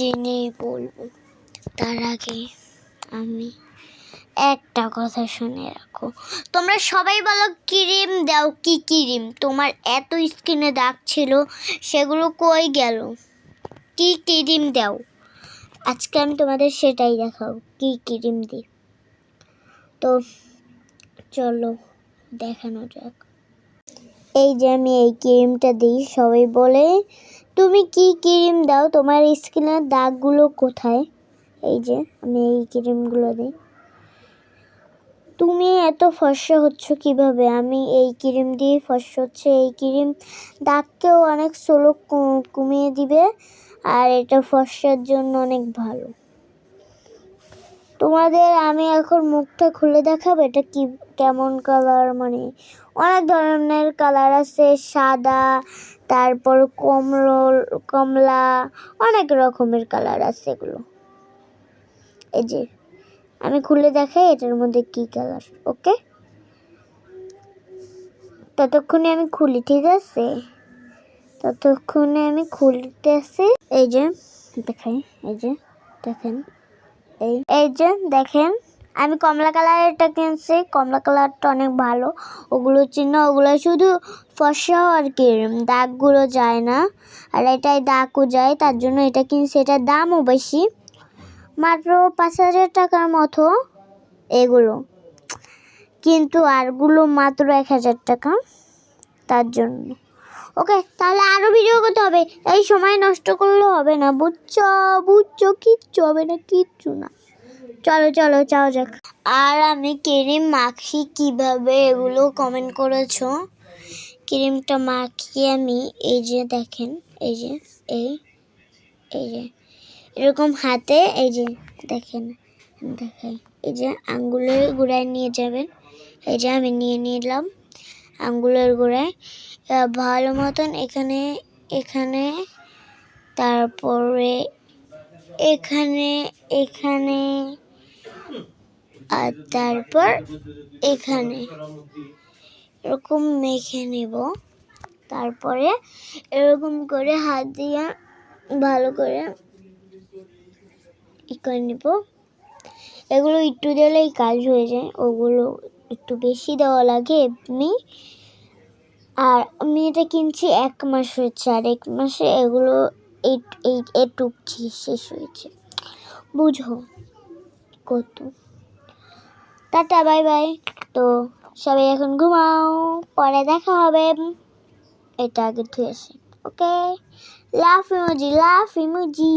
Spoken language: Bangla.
জেনেই বলবো। তার আগে আমি একটা কথা শুনে রাখো, তোমরা সবাই বলো ক্রিম দাও। কি ক্রিম? তোমার এত স্কিনে দাগ ছিল, সেগুলো কই গেল? কি ক্রিম দাও? আজকে আমি তোমাদের সেটাই দেখাবো, কি ক্রিম দিই। তো চলো দেখানো যাক। এই যে আমি এই ক্রিমটা দিই। সবাই বলে তুমি কি ক্রিম দাও, তোমার স্কিনের দাগগুলো কোথায়? এই যে আমি এই ক্রিমগুলো দিই। তুমি এত ফর্সা হচ্ছ কিভাবে? আমি এই ক্রিম দিয়ে ফর্সা হচ্ছে। এই ক্রিম দাগকেও অনেক স্লো কমিয়ে দিবে, আর এটা ফর্সার জন্য অনেক ভালো। তোমাদের আমি এখন মুখটা খুলে দেখাবো এটা কি কেমন কালার। মানে অনেক ধরনের কালার আছে, সাদা, তারপর কমলা, অনেক রকমের কালার আছে এগুলো। এই যে আমি খুলে দেখাই এটার মধ্যে কি কালার। ওকে, ততক্ষণে আমি খুলি, ঠিক আছে? ততক্ষণে আমি খুলতেছি। এই যে দেখাই, এই যে দেখেন, এই যে দেখেন, আমি কমলা কালারেরটা কিনছি। কমলা কালারটা অনেক ভালো। ওগুলো চিহ্ন, ওগুলো শুধু ফর্সা আর কি দাগগুলো যায় না, আর এটাই দাগও যায়, তার জন্য এটা কিনছি। এটার দামও বেশি, মাত্র 5,000 টাকার মতো এগুলো, কিন্তু আরগুলো মাত্র 1,000 টাকা। তার জন্য ওকে, তাহলে আরও ভিডিও করতে হবে। এই সময় নষ্ট করলে হবে না, বুঝছো? কিচ্ছু হবে না, কিচ্ছু না। চলো চলো যাওয়া যাক। আর আমি ক্রিম মাখি কিভাবে, এগুলো কমেন্ট করেছো। ক্রিমটা মাখিয়ে আমি এই যে দেখেন, এই যে এই যে এরকম হাতে, এই যে দেখেন দেখাই, এই যে আঙ্গুলের গোড়ায় নিয়ে যাবেন। এই যে আমি নিয়ে নিলাম আঙ্গুলের গোড়ায়, ভালো মতন এখানে তারপরে এখানে আর তারপর এখানে এরকম মেখে নেব। তারপরে এরকম করে হাত দিয়ে ভালো করে করে নেব। এগুলো একটু দিলেই কাজ হয়ে যায়, ওগুলো একটু বেশি দেওয়া লাগে এমনি। আর আমি এটা কিনছি 1 মাস হয়েছে, আর 1 মাসে এগুলো এটুক শেষ হয়েছে, বুঝো কত। Tata, bye bye. তো সবাই এখন ঘুমাও, পরে দেখা হবে। এটা আগে ধুয়ে আসি। ওকে, লাভ ইমোজি।